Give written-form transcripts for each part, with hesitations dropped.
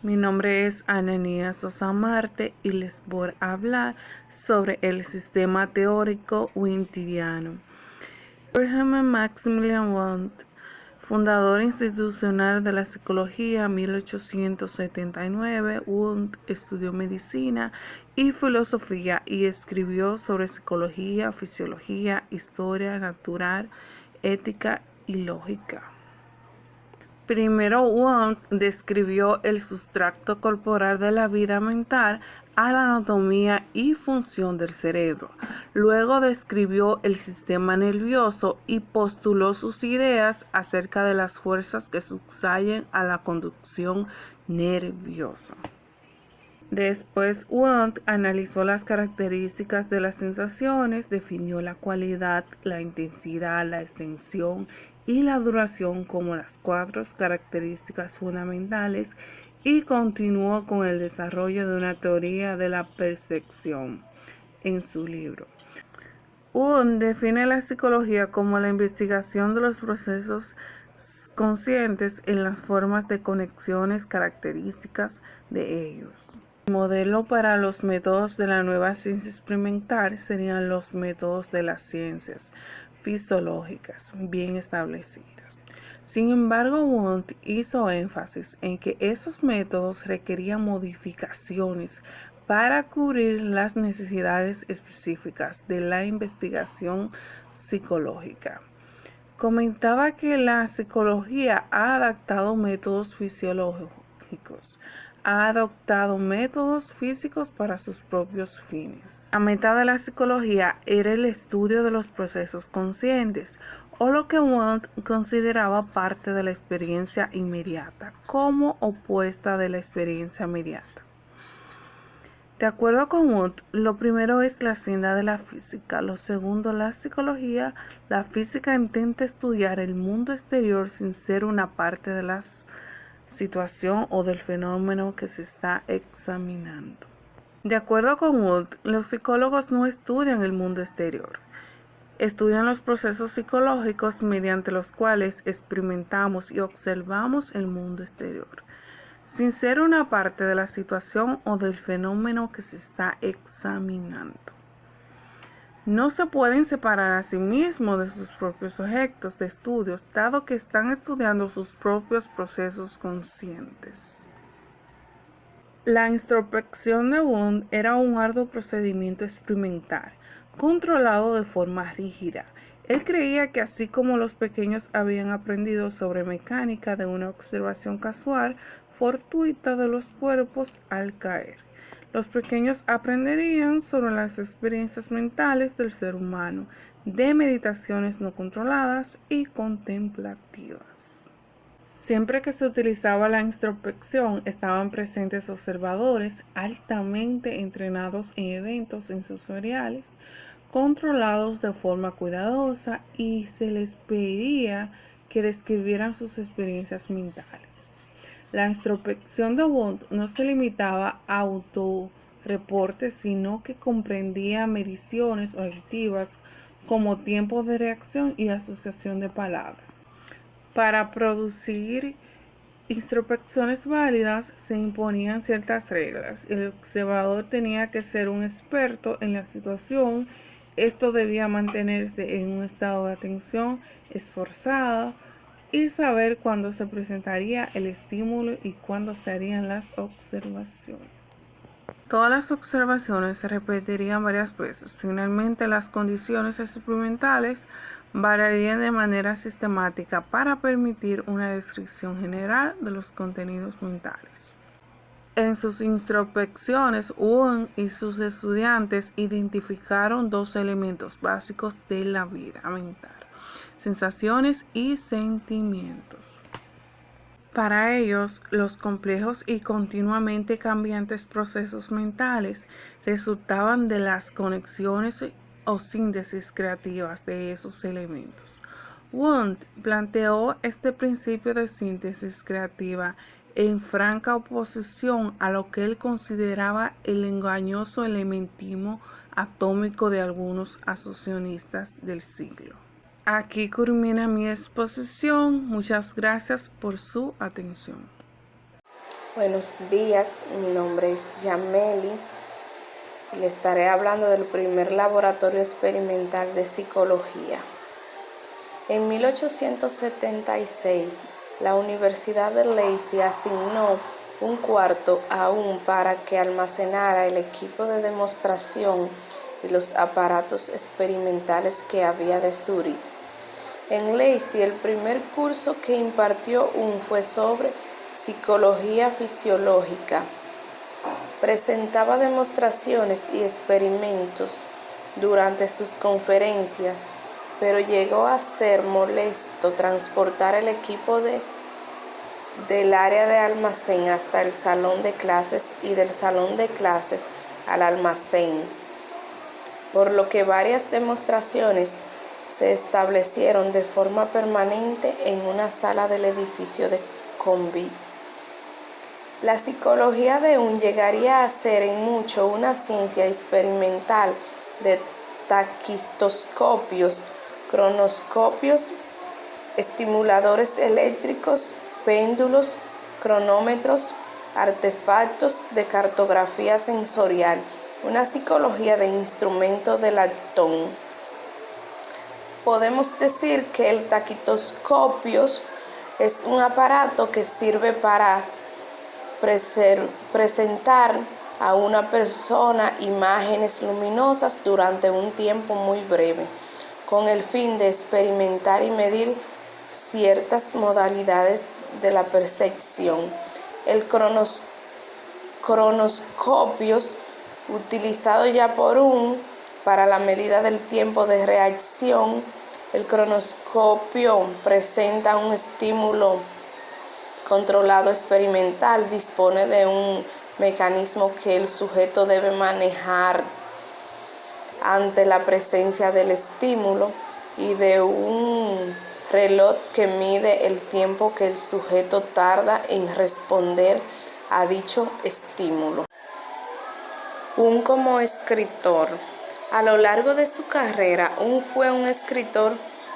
Mi nombre es Anania Sosa Marte y les voy a hablar sobre el sistema teórico wundtiano. Abraham Maximilian Wundt, fundador institucional de la psicología 1879, Wundt estudió medicina y filosofía y escribió sobre psicología, fisiología, historia natural, ética y lógica. Primero, Wundt describió el sustrato corporal de la vida mental a la anatomía y función del cerebro. Luego describió el sistema nervioso y postuló sus ideas acerca de las fuerzas que subyayen a la conducción nerviosa. Después, Wundt analizó las características de las sensaciones, definió la cualidad, la intensidad, la extensión y la duración como las 4 características fundamentales y continuó con el desarrollo de una teoría de la percepción en su libro. Wundt define la psicología como la investigación de los procesos conscientes en las formas de conexiones características de ellos. El modelo para los métodos de la nueva ciencia experimental serían los métodos de las ciencias fisiológicas bien establecidas. Sin embargo, Wundt hizo énfasis en que esos métodos requerían modificaciones para cubrir las necesidades específicas de la investigación psicológica. Comentaba que la psicología ha adaptado métodos fisiológicos, ha adoptado métodos físicos para sus propios fines. La meta de la psicología era el estudio de los procesos conscientes, o lo que Wundt consideraba parte de la experiencia inmediata, como opuesta de la experiencia mediata. De acuerdo con Wundt, lo primero es la senda de la física, lo segundo la psicología. La física intenta estudiar el mundo exterior sin ser una parte de la situación o del fenómeno que se está examinando. De acuerdo con Wundt, los psicólogos no estudian el mundo exterior, estudian los procesos psicológicos mediante los cuales experimentamos y observamos el mundo exterior, sin ser una parte de la situación o del fenómeno que se está examinando. No se pueden separar a sí mismos de sus propios objetos de estudios, dado que están estudiando sus propios procesos conscientes. La introspección de Wundt era un arduo procedimiento experimental, controlado de forma rígida. Él creía que así como los pequeños habían aprendido sobre mecánica de una observación casual, fortuita de los cuerpos al caer, los pequeños aprenderían sobre las experiencias mentales del ser humano, de meditaciones no controladas y contemplativas. Siempre que se utilizaba la introspección, estaban presentes observadores altamente entrenados en eventos sensoriales, controlados de forma cuidadosa, y se les pedía que describieran sus experiencias mentales. La introspección de Wundt no se limitaba a autorreportes, sino que comprendía mediciones objetivas como tiempo de reacción y asociación de palabras. Para producir introspecciones válidas se imponían ciertas reglas. El observador tenía que ser un experto en la situación. Esto debía mantenerse en un estado de atención esforzada y saber cuándo se presentaría el estímulo y cuándo se harían las observaciones. Todas las observaciones se repetirían varias veces. Finalmente, las condiciones experimentales variarían de manera sistemática para permitir una descripción general de los contenidos mentales. En sus introspecciones, Wundt y sus estudiantes identificaron 2 elementos básicos de la vida mental: sensaciones y sentimientos. Para ellos, los complejos y continuamente cambiantes procesos mentales resultaban de las conexiones o síntesis creativas de esos elementos. Wundt planteó este principio de síntesis creativa en franca oposición a lo que él consideraba el engañoso elementismo atómico de algunos asociacionistas del siglo. Aquí culmina mi exposición. Muchas gracias por su atención. Buenos días, mi nombre es Yameli y le estaré hablando del primer laboratorio experimental de psicología. En 1876, la Universidad de Lacey asignó un cuarto aún para que almacenara el equipo de demostración y los aparatos experimentales que había de Zúrich. En Lacey, el primer curso que impartió fue sobre psicología fisiológica. Presentaba demostraciones y experimentos durante sus conferencias, pero llegó a ser molesto transportar el equipo del área de almacén hasta el salón de clases y del salón de clases al almacén, por lo que varias demostraciones se establecieron de forma permanente en una sala del edificio de Convict. La psicología de llegaría a ser en mucho una ciencia experimental de taquistoscopios, cronoscopios, estimuladores eléctricos, péndulos, cronómetros, artefactos de cartografía sensorial, una psicología de instrumento de latón. Podemos decir que el taquistoscopio es un aparato que sirve para presentar a una persona imágenes luminosas durante un tiempo muy breve, con el fin de experimentar y medir ciertas modalidades de la percepción. El cronoscopio, utilizado ya para la medida del tiempo de reacción. El cronoscopio presenta un estímulo controlado experimental, dispone de un mecanismo que el sujeto debe manejar ante la presencia del estímulo y de un reloj que mide el tiempo que el sujeto tarda en responder a dicho estímulo. Como escritor, a lo largo de su carrera, fue un escritor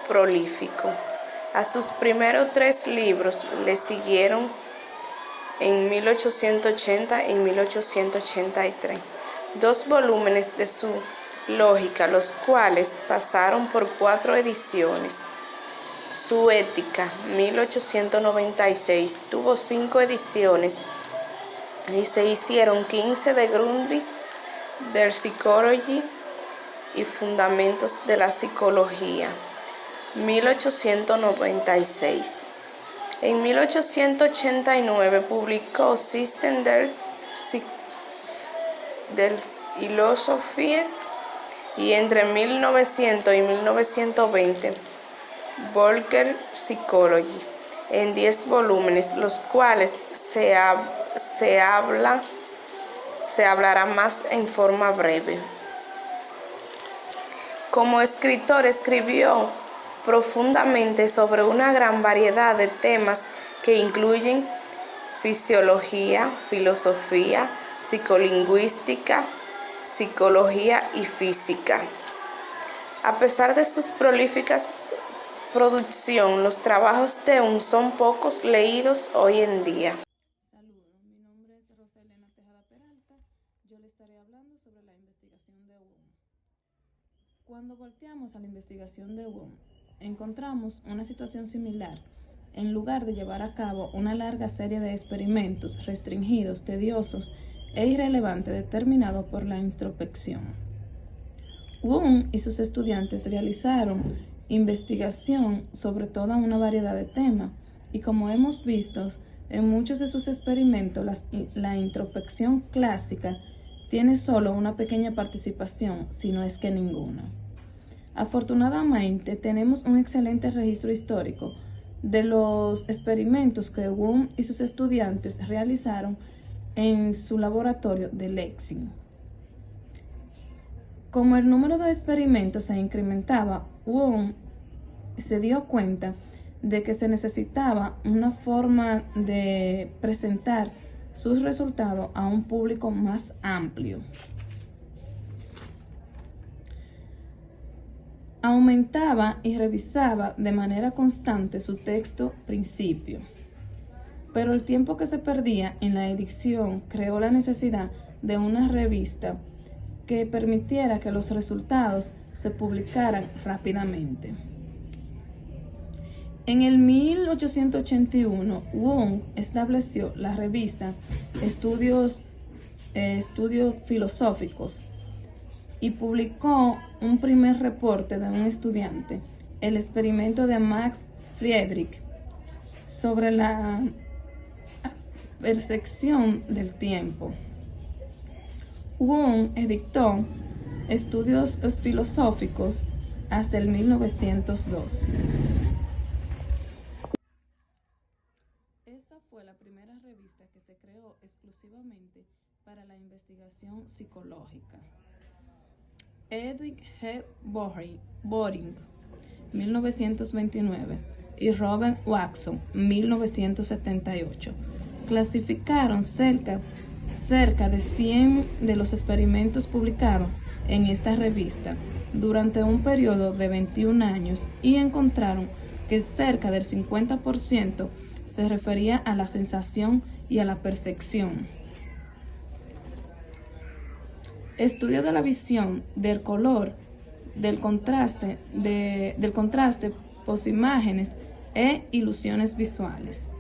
prolífico. A sus primeros 3 libros le siguieron en 1880 y 1883 2 volúmenes de su lógica, los cuales pasaron por 4 ediciones. Su ética, 1896, tuvo 5 ediciones y se hicieron 15 de Grundrisse, Der Psychology y Fundamentos de la Psicología, 1896. En 1889 publicó System der Philosophie y entre 1900 y 1920 Volker Psychology, en 10 volúmenes, los cuales se hablará más en forma breve. Como escritor escribió profundamente sobre una gran variedad de temas que incluyen fisiología, filosofía, psicolingüística, psicología y física. A pesar de sus prolíficas producciones, los trabajos de son pocos leídos hoy en día. Saludos, mi nombre es Rosa Elena Tejada Peralta. Yo le estaré hablando sobre la investigación de Wundt. Cuando volteamos a la investigación de Wundt, encontramos una situación similar. En lugar de llevar a cabo una larga serie de experimentos restringidos, tediosos e irrelevantes determinados por la introspección, Wundt y sus estudiantes realizaron investigación sobre toda una variedad de temas y, como hemos visto en muchos de sus experimentos, la introspección clásica tiene solo una pequeña participación, si no es que ninguna. Afortunadamente, tenemos un excelente registro histórico de los experimentos que Wundt y sus estudiantes realizaron en su laboratorio de Lexing. Como el número de experimentos se incrementaba, Wundt se dio cuenta de que se necesitaba una forma de presentar sus resultados a un público más amplio. Aumentaba y revisaba de manera constante su texto principio. pero el tiempo que se perdía en la edición creó la necesidad de una revista que permitiera que los resultados se publicaran rápidamente. En el 1881, Wong estableció la revista Estudios Filosóficos y publicó un primer reporte de un estudiante, el experimento de Max Friedrich, sobre la percepción del tiempo. Wong editó Estudios Filosóficos hasta el 1902. Esa fue la primera revista que se creó exclusivamente para la investigación psicológica. Edwin G. Boring, 1929, y Robert Watson, 1978, clasificaron cerca de 100 de los experimentos publicados en esta revista durante un periodo de 21 años y encontraron que cerca del 50% se refería a la sensación y a la percepción. Estudio de la visión, del color, del contraste, posimágenes e ilusiones visuales.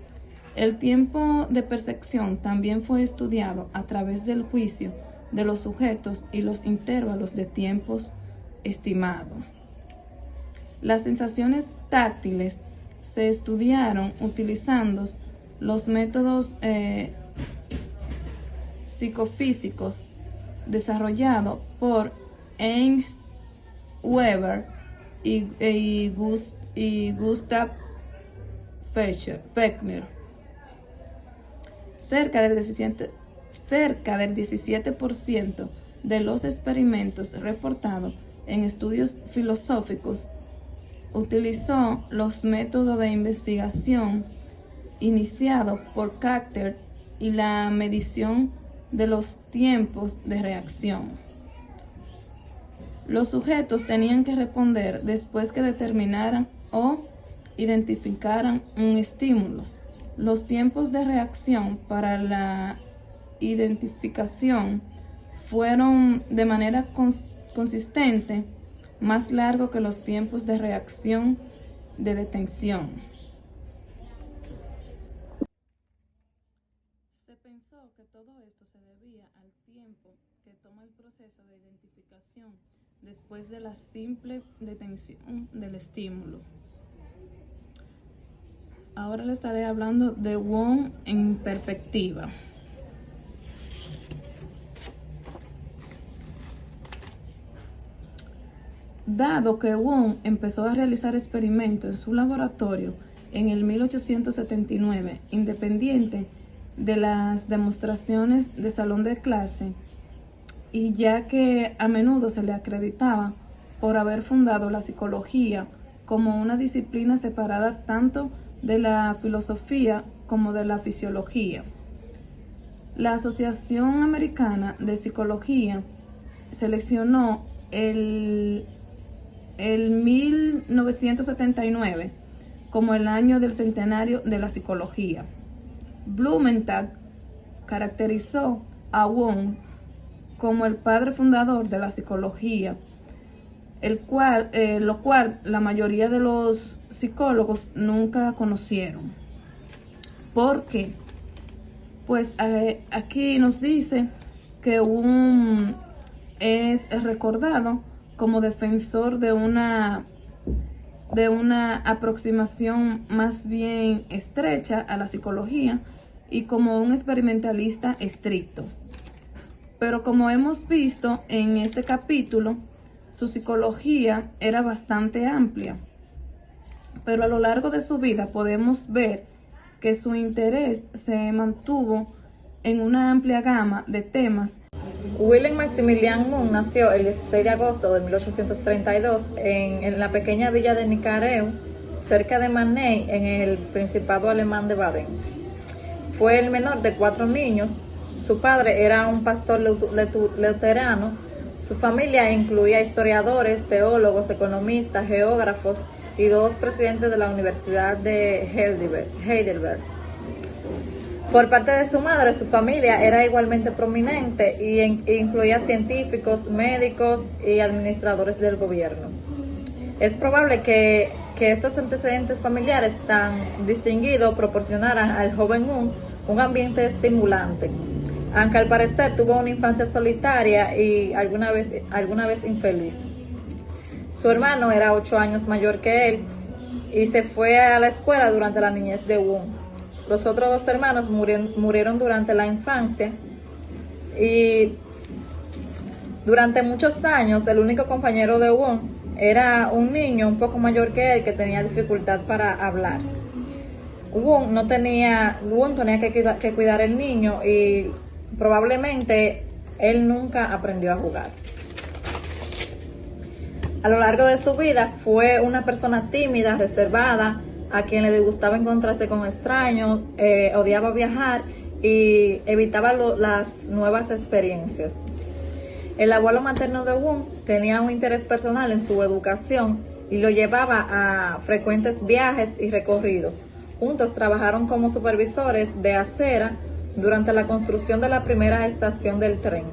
El tiempo de percepción también fue estudiado a través del juicio de los sujetos y los intervalos de tiempos estimados. Las sensaciones táctiles se estudiaron utilizando los métodos psicofísicos desarrollados por Heinz Weber y Gustav Fechner. Cerca del 17% de los experimentos reportados en estudios filosóficos utilizó los métodos de investigación iniciados por Carter y la medición de los tiempos de reacción. Los sujetos tenían que responder después que determinaran o identificaran un estímulo. Los tiempos de reacción para la identificación fueron de manera consistente más largos que los tiempos de reacción de detención. Se pensó que todo esto se debía al tiempo que toma el proceso de identificación después de la simple detención del estímulo. Ahora le estaré hablando de Wong en perspectiva. Dado que Wong empezó a realizar experimentos en su laboratorio en el 1879, independiente de las demostraciones de salón de clase, y ya que a menudo se le acreditaba por haber fundado la psicología como una disciplina separada tanto de la filosofía como de la fisiología. La Asociación Americana de Psicología seleccionó el 1979 como el año del centenario de la psicología. Blumenthal caracterizó a Wong como el padre fundador de la psicología, lo cual la mayoría de los psicólogos nunca conocieron. ¿Por qué? Pues aquí nos dice que Wong es recordado como defensor de una aproximación más bien estrecha a la psicología y como un experimentalista estricto. Pero como hemos visto en este capítulo, su psicología era bastante amplia, pero a lo largo de su vida podemos ver que su interés se mantuvo en una amplia gama de temas. Wilhelm Maximilian Wundt nació el 16 de agosto de 1832 en la pequeña villa de Nicareu, cerca de Mannheim, en el Principado Alemán de Baden. Fue el menor de 4 niños. Su padre era un pastor luterano. Su familia incluía historiadores, teólogos, economistas, geógrafos y 2 presidentes de la Universidad de Heidelberg. Por parte de su madre, su familia era igualmente prominente e incluía científicos, médicos y administradores del gobierno. Es probable que estos antecedentes familiares tan distinguidos proporcionaran al joven un ambiente estimulante, aunque al parecer tuvo una infancia solitaria y alguna vez infeliz. Su hermano era 8 años mayor que él y se fue a la escuela durante la niñez de Won. Los otros 2 hermanos murieron durante la infancia y durante muchos años el único compañero de Won era un niño un poco mayor que él que tenía dificultad para hablar. Won tenía que cuidar al niño y probablemente él nunca aprendió a jugar. A lo largo de su vida fue una persona tímida, reservada, a quien le disgustaba encontrarse con extraños, odiaba viajar y evitaba las nuevas experiencias. El abuelo materno de Won tenía un interés personal en su educación y lo llevaba a frecuentes viajes y recorridos. Juntos trabajaron como supervisores de acera durante la construcción de la primera estación del tren.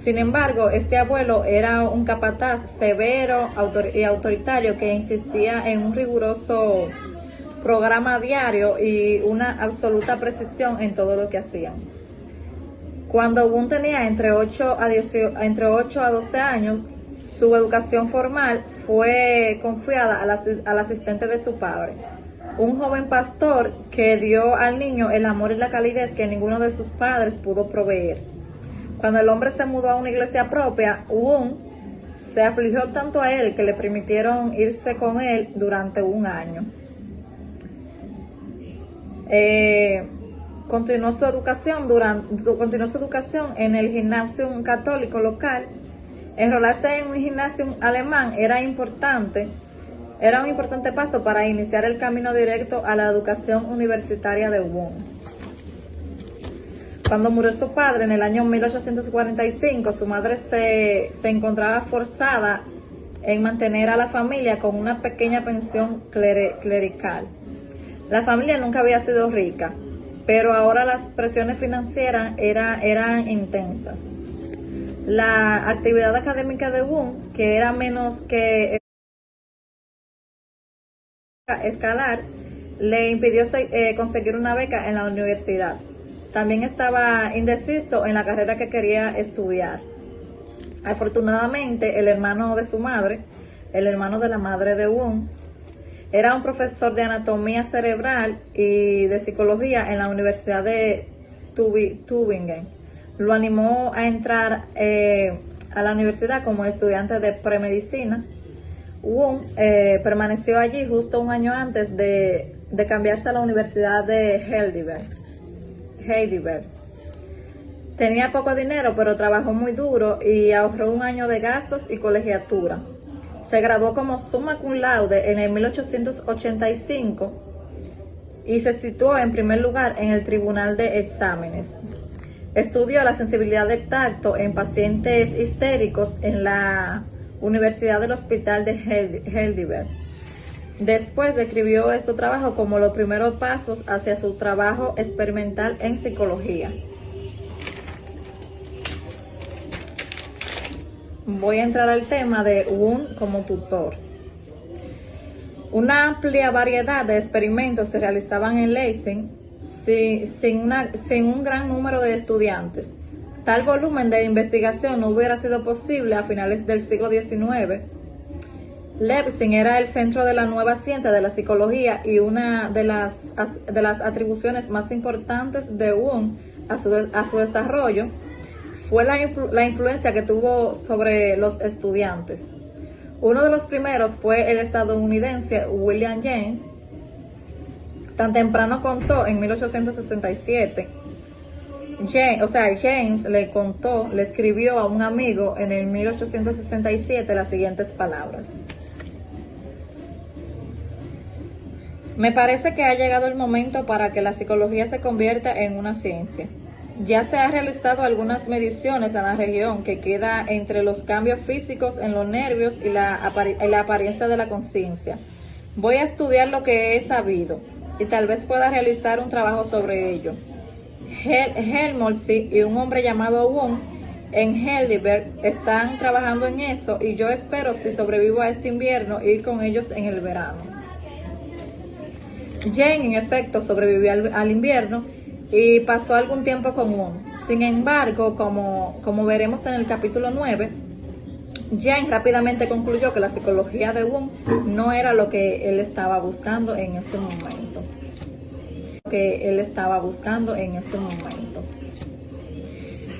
Sin embargo, este abuelo era un capataz severo y autoritario que insistía en un riguroso programa diario y una absoluta precisión en todo lo que hacían. Cuando Won tenía entre 8 a 12 años, su educación formal fue confiada al asistente de su padre, un joven pastor que dio al niño el amor y la calidez que ninguno de sus padres pudo proveer. Cuando el hombre se mudó a una iglesia propia, Won se afligió tanto a él que le permitieron irse con él durante 1 año. Continuó su educación en el gimnasio católico local. Enrolarse en un gimnasio alemán era un importante paso para iniciar el camino directo a la educación universitaria de Won. Cuando murió su padre en el año 1845, su madre se encontraba forzada en mantener a la familia con una pequeña pensión clerical. La familia nunca había sido rica, pero ahora las presiones financieras eran intensas. La actividad académica de Won, que era menos que escalar, le impidió conseguir una beca en la universidad. También estaba indeciso en la carrera que quería estudiar. Afortunadamente, el hermano de su madre, el hermano de la madre de Won, era un profesor de anatomía cerebral y de psicología en la Universidad de Tübingen. Lo animó a entrar a la universidad como estudiante de premedicina. Won permaneció allí justo 1 año antes de cambiarse a la Universidad de Heidelberg. Tenía poco dinero, pero trabajó muy duro y ahorró 1 año de gastos y colegiatura. Se graduó como summa cum laude en el 1885 y se situó en primer lugar en el Tribunal de Exámenes. Estudió la sensibilidad del tacto en pacientes histéricos en la Universidad del Hospital de Heidelberg. Después describió este trabajo como los primeros pasos hacia su trabajo experimental en psicología. Voy a entrar al tema de Won como tutor. Una amplia variedad de experimentos se realizaban en Leipzig sin un gran número de estudiantes. Tal volumen de investigación no hubiera sido posible a finales del siglo XIX. Leipzig era el centro de la nueva ciencia de la psicología y una de las atribuciones más importantes de Won a su desarrollo fue la influencia que tuvo sobre los estudiantes. Uno de los primeros fue el estadounidense William James. Tan temprano contó en 1867. James le escribió a un amigo en el 1867 las siguientes palabras: me parece que ha llegado el momento para que la psicología se convierta en una ciencia. Ya se han realizado algunas mediciones en la región que queda entre los cambios físicos en los nervios y la apariencia de la conciencia. Voy a estudiar lo que he sabido y tal vez pueda realizar un trabajo sobre ello. Helmholtz y un hombre llamado Wong en Heidelberg están trabajando en eso, y yo espero, si sobrevivo a este invierno, ir con ellos en el verano. Jane, en efecto, sobrevivió al invierno y pasó algún tiempo con Wong. Sin embargo, como veremos en el capítulo 9, Jane rápidamente concluyó que la psicología de Wong no era lo que él estaba buscando en ese momento.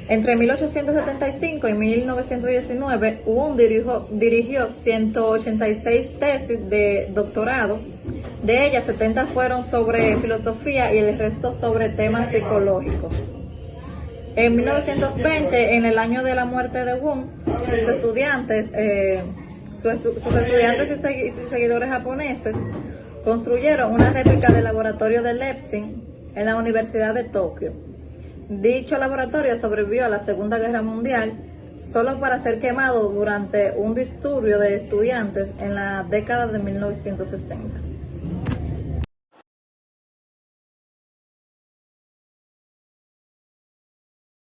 Entre 1875 y 1919, Wong dirigió 186 tesis de doctorado. De ellas, 70 fueron sobre filosofía y el resto sobre temas psicológicos. En 1920, en el año de la muerte de Wong, sus estudiantes y seguidores japoneses construyeron una réplica del laboratorio de Leipzig en la Universidad de Tokio. Dicho laboratorio sobrevivió a la Segunda Guerra Mundial solo para ser quemado durante un disturbio de estudiantes en la década de 1960.